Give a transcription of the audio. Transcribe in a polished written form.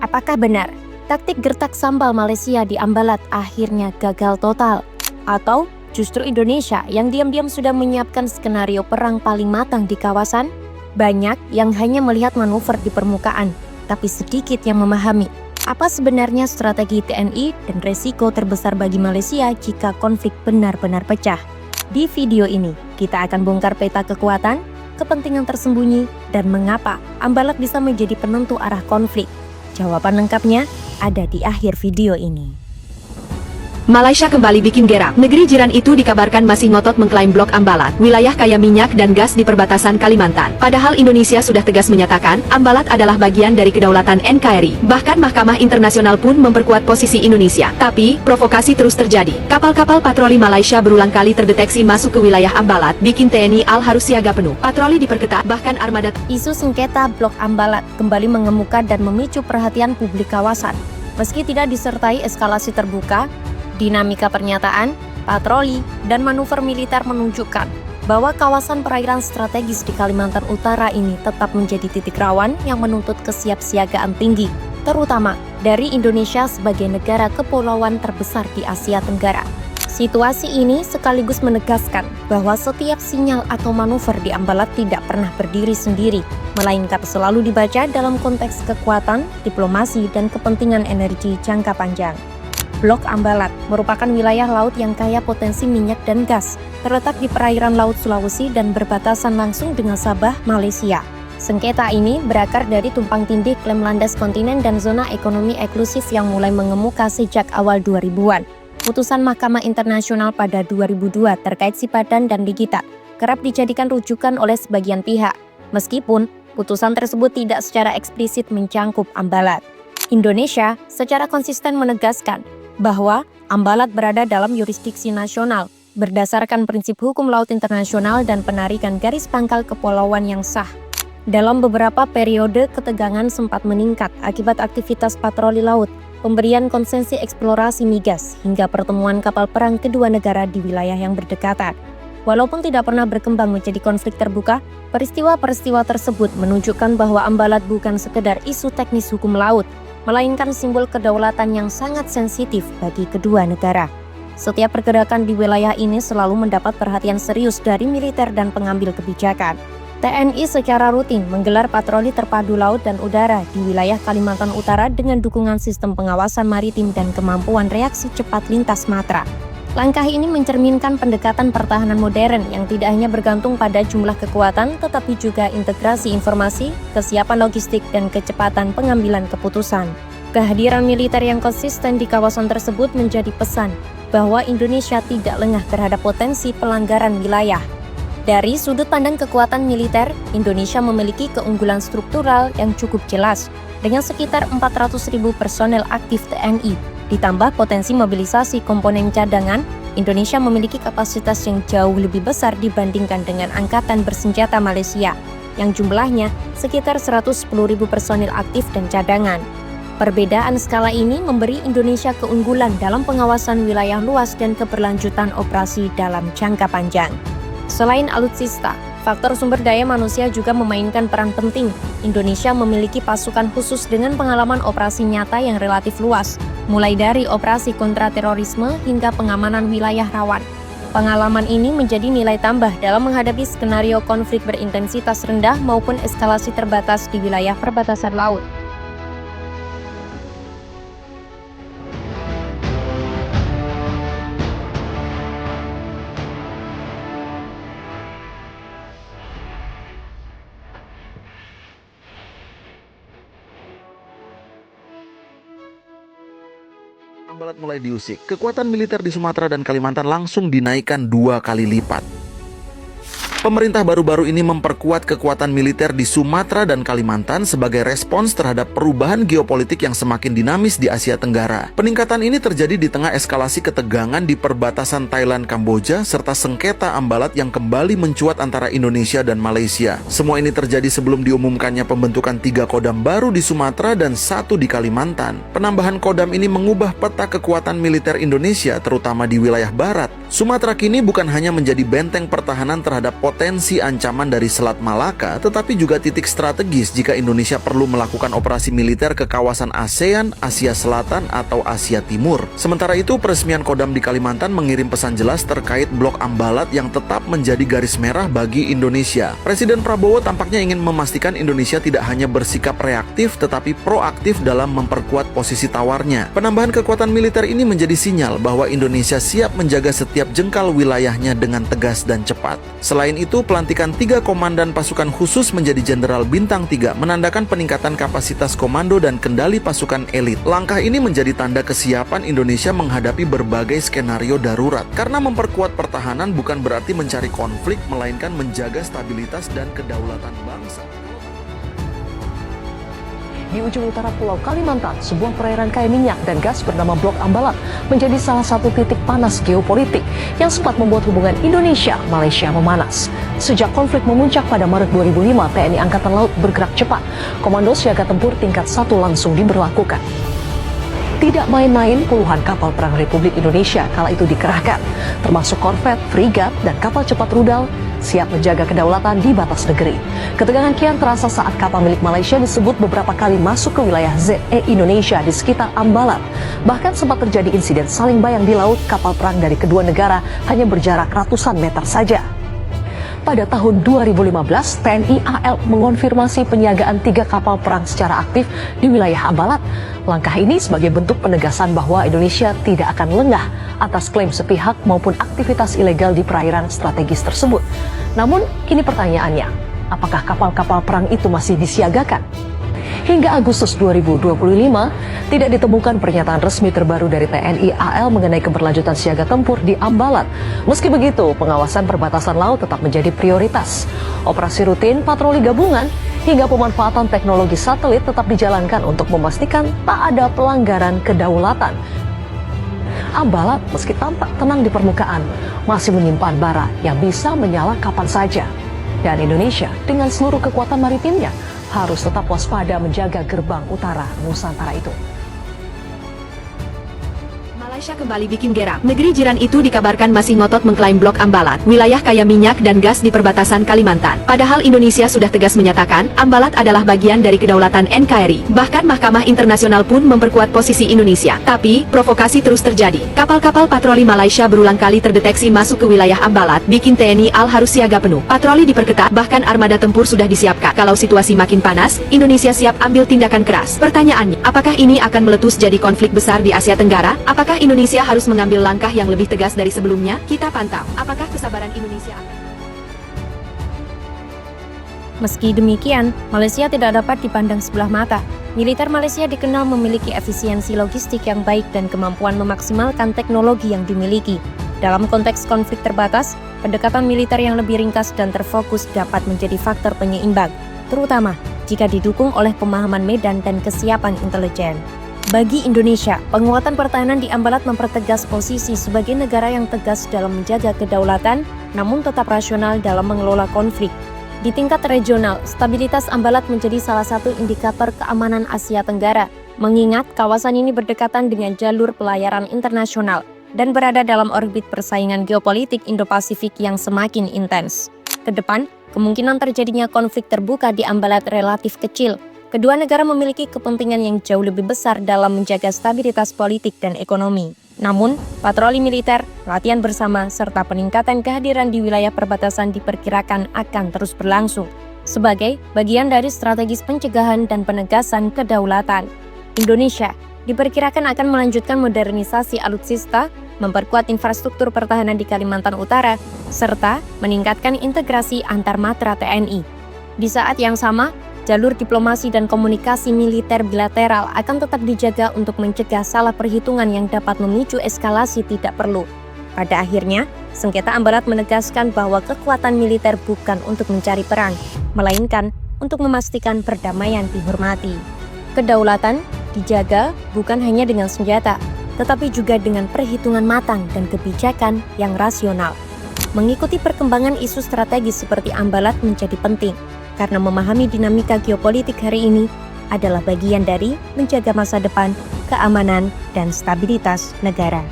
Apakah benar taktik gertak sambal Malaysia di Ambalat akhirnya gagal total? Atau justru Indonesia yang diam-diam sudah menyiapkan skenario perang paling matang di kawasan? Banyak yang hanya melihat manuver di permukaan, tapi sedikit yang memahami apa sebenarnya strategi TNI dan resiko terbesar bagi Malaysia jika konflik benar-benar pecah. Di video ini, kita akan bongkar peta kekuatan, kepentingan tersembunyi, dan mengapa Ambalat bisa menjadi penentu arah konflik. Jawaban lengkapnya ada di akhir video ini. Malaysia kembali bikin gerak. Negeri jiran itu dikabarkan masih ngotot mengklaim blok Ambalat, wilayah kaya minyak dan gas di perbatasan Kalimantan. Padahal Indonesia sudah tegas menyatakan, Ambalat adalah bagian dari kedaulatan NKRI. Bahkan Mahkamah Internasional pun memperkuat posisi Indonesia. Tapi, provokasi terus terjadi. Kapal-kapal patroli Malaysia berulang kali terdeteksi masuk ke wilayah Ambalat, bikin TNI AL harus siaga penuh. Patroli diperketat, bahkan armada. Isu sengketa blok Ambalat kembali mengemuka dan memicu perhatian publik kawasan. Meski tidak disertai eskalasi terbuka, dinamika pernyataan, patroli, dan manuver militer menunjukkan bahwa kawasan perairan strategis di Kalimantan Utara ini tetap menjadi titik rawan yang menuntut kesiapsiagaan tinggi, terutama dari Indonesia sebagai negara kepulauan terbesar di Asia Tenggara. Situasi ini sekaligus menegaskan bahwa setiap sinyal atau manuver di Ambalat tidak pernah berdiri sendiri, melainkan selalu dibaca dalam konteks kekuatan, diplomasi, dan kepentingan energi jangka panjang. Blok Ambalat merupakan wilayah laut yang kaya potensi minyak dan gas, terletak di perairan Laut Sulawesi dan berbatasan langsung dengan Sabah, Malaysia. Sengketa ini berakar dari tumpang tindih klaim landas kontinen dan zona ekonomi eksklusif yang mulai mengemuka sejak awal 2000-an. Putusan Mahkamah Internasional pada 2002 terkait Sipadan dan Ligita kerap dijadikan rujukan oleh sebagian pihak, meskipun putusan tersebut tidak secara eksplisit mencangkup Ambalat. Indonesia secara konsisten menegaskan bahwa Ambalat berada dalam yurisdiksi nasional berdasarkan prinsip hukum laut internasional dan penarikan garis pangkal kepulauan yang sah. Dalam beberapa periode, ketegangan sempat meningkat akibat aktivitas patroli laut, pemberian konsesi eksplorasi migas, hingga pertemuan kapal perang kedua negara di wilayah yang berdekatan. Walaupun tidak pernah berkembang menjadi konflik terbuka, peristiwa-peristiwa tersebut menunjukkan bahwa Ambalat bukan sekedar isu teknis hukum laut, melainkan simbol kedaulatan yang sangat sensitif bagi kedua negara. Setiap pergerakan di wilayah ini selalu mendapat perhatian serius dari militer dan pengambil kebijakan. TNI secara rutin menggelar patroli terpadu laut dan udara di wilayah Kalimantan Utara dengan dukungan sistem pengawasan maritim dan kemampuan reaksi cepat lintas matra. Langkah ini mencerminkan pendekatan pertahanan modern yang tidak hanya bergantung pada jumlah kekuatan, tetapi juga integrasi informasi, kesiapan logistik, dan kecepatan pengambilan keputusan. Kehadiran militer yang konsisten di kawasan tersebut menjadi pesan bahwa Indonesia tidak lengah terhadap potensi pelanggaran wilayah. Dari sudut pandang kekuatan militer, Indonesia memiliki keunggulan struktural yang cukup jelas, dengan sekitar 400.000 personel aktif TNI. Ditambah potensi mobilisasi komponen cadangan, Indonesia memiliki kapasitas yang jauh lebih besar dibandingkan dengan angkatan bersenjata Malaysia, yang jumlahnya sekitar 110.000 personil aktif dan cadangan. Perbedaan skala ini memberi Indonesia keunggulan dalam pengawasan wilayah luas dan keberlanjutan operasi dalam jangka panjang. Selain alutsista, faktor sumber daya manusia juga memainkan peran penting. Indonesia memiliki pasukan khusus dengan pengalaman operasi nyata yang relatif luas, mulai dari operasi kontraterorisme hingga pengamanan wilayah rawan. Pengalaman ini menjadi nilai tambah dalam menghadapi skenario konflik berintensitas rendah maupun eskalasi terbatas di wilayah perbatasan laut. Ambalat mulai diusik. Kekuatan militer di Sumatera dan Kalimantan langsung dinaikkan 2 kali lipat. Pemerintah baru-baru ini memperkuat kekuatan militer di Sumatera dan Kalimantan sebagai respons terhadap perubahan geopolitik yang semakin dinamis di Asia Tenggara. Peningkatan ini terjadi di tengah eskalasi ketegangan di perbatasan Thailand-Kamboja serta sengketa Ambalat yang kembali mencuat antara Indonesia dan Malaysia. Semua ini terjadi sebelum diumumkannya pembentukan 3 kodam baru di Sumatera dan 1 di Kalimantan. Penambahan kodam ini mengubah peta kekuatan militer Indonesia terutama di wilayah barat. Sumatera kini bukan hanya menjadi benteng pertahanan terhadap potensi potensi ancaman dari Selat Malaka, tetapi juga titik strategis jika Indonesia perlu melakukan operasi militer ke kawasan ASEAN, Asia Selatan, atau Asia Timur. Sementara itu, peresmian Kodam di Kalimantan mengirim pesan jelas terkait Blok Ambalat yang tetap menjadi garis merah bagi Indonesia. Presiden Prabowo tampaknya ingin memastikan Indonesia tidak hanya bersikap reaktif, tetapi proaktif dalam memperkuat posisi tawarnya. Penambahan kekuatan militer ini menjadi sinyal bahwa Indonesia siap menjaga setiap jengkal wilayahnya dengan tegas dan cepat. Selain itu, pelantikan 3 komandan pasukan khusus menjadi Jenderal Bintang 3 menandakan peningkatan kapasitas komando dan kendali pasukan elit. Langkah ini menjadi tanda kesiapan Indonesia menghadapi berbagai skenario darurat. Karena memperkuat pertahanan bukan berarti mencari konflik, melainkan menjaga stabilitas dan kedaulatan bangsa. Di ujung utara Pulau Kalimantan, sebuah perairan kaya minyak dan gas bernama Blok Ambalat menjadi salah satu titik panas geopolitik yang sempat membuat hubungan Indonesia-Malaysia memanas. Sejak konflik memuncak pada Maret 2005, TNI Angkatan Laut bergerak cepat. Komando siaga tempur tingkat 1 langsung diberlakukan. Tidak main-main, puluhan kapal perang Republik Indonesia kala itu dikerahkan, termasuk korvet, frigat, dan kapal cepat rudal, siap menjaga kedaulatan di batas negeri. Ketegangan kian terasa saat kapal milik Malaysia disebut beberapa kali masuk ke wilayah ZE Indonesia di sekitar Ambalat. Bahkan sempat terjadi insiden saling bayang di laut, kapal perang dari kedua negara hanya berjarak ratusan meter saja. Pada tahun 2015, TNI AL mengonfirmasi penyiagaan 3 kapal perang secara aktif di wilayah Ambalat. Langkah ini sebagai bentuk penegasan bahwa Indonesia tidak akan lengah atas klaim sepihak maupun aktivitas ilegal di perairan strategis tersebut. Namun, kini pertanyaannya, apakah kapal-kapal perang itu masih disiagakan? Hingga Agustus 2025, tidak ditemukan pernyataan resmi terbaru dari TNI AL mengenai keberlanjutan siaga tempur di Ambalat. Meski begitu, pengawasan perbatasan laut tetap menjadi prioritas. Operasi rutin, patroli gabungan, hingga pemanfaatan teknologi satelit tetap dijalankan untuk memastikan tak ada pelanggaran kedaulatan. Ambalat, meski tampak tenang di permukaan, masih menyimpan bara yang bisa menyala kapan saja. Dan Indonesia, dengan seluruh kekuatan maritimnya, harus tetap waspada menjaga gerbang utara Nusantara itu. Malaysia kembali bikin gerak. Negeri jiran itu dikabarkan masih ngotot mengklaim Blok Ambalat, wilayah kaya minyak dan gas di perbatasan Kalimantan. Padahal Indonesia sudah tegas menyatakan, Ambalat adalah bagian dari kedaulatan NKRI. Bahkan Mahkamah Internasional pun memperkuat posisi Indonesia. Tapi, provokasi terus terjadi. Kapal-kapal patroli Malaysia berulang kali terdeteksi masuk ke wilayah Ambalat, bikin TNI AL harus siaga penuh. Patroli diperketat, bahkan armada tempur sudah disiapkan. Kalau situasi makin panas, Indonesia siap ambil tindakan keras. Pertanyaannya, apakah ini akan meletus jadi konflik besar di Asia Tenggara? Apakah Indonesia harus mengambil langkah yang lebih tegas dari sebelumnya? Kita pantau, apakah kesabaran Indonesia akan... Meski demikian, Malaysia tidak dapat dipandang sebelah mata. Militer Malaysia dikenal memiliki efisiensi logistik yang baik dan kemampuan memaksimalkan teknologi yang dimiliki. Dalam konteks konflik terbatas, pendekatan militer yang lebih ringkas dan terfokus dapat menjadi faktor penyeimbang, terutama jika didukung oleh pemahaman medan dan kesiapan intelijen. Bagi Indonesia, penguatan pertahanan di Ambalat mempertegas posisi sebagai negara yang tegas dalam menjaga kedaulatan, namun tetap rasional dalam mengelola konflik. Di tingkat regional, stabilitas Ambalat menjadi salah satu indikator keamanan Asia Tenggara, mengingat kawasan ini berdekatan dengan jalur pelayaran internasional dan berada dalam orbit persaingan geopolitik Indo-Pasifik yang semakin intens. Kedepan, kemungkinan terjadinya konflik terbuka di Ambalat relatif kecil. Kedua negara memiliki kepentingan yang jauh lebih besar dalam menjaga stabilitas politik dan ekonomi. Namun, patroli militer, latihan bersama, serta peningkatan kehadiran di wilayah perbatasan diperkirakan akan terus berlangsung sebagai bagian dari strategis pencegahan dan penegasan kedaulatan. Indonesia diperkirakan akan melanjutkan modernisasi alutsista, memperkuat infrastruktur pertahanan di Kalimantan Utara, serta meningkatkan integrasi antar matra TNI. Di saat yang sama, jalur diplomasi dan komunikasi militer bilateral akan tetap dijaga untuk mencegah salah perhitungan yang dapat memicu eskalasi tidak perlu. Pada akhirnya, sengketa Ambalat menegaskan bahwa kekuatan militer bukan untuk mencari perang, melainkan untuk memastikan perdamaian dihormati. Kedaulatan dijaga bukan hanya dengan senjata, tetapi juga dengan perhitungan matang dan kebijakan yang rasional. Mengikuti perkembangan isu strategis seperti Ambalat menjadi penting, karena memahami dinamika geopolitik hari ini adalah bagian dari menjaga masa depan, keamanan, dan stabilitas negara.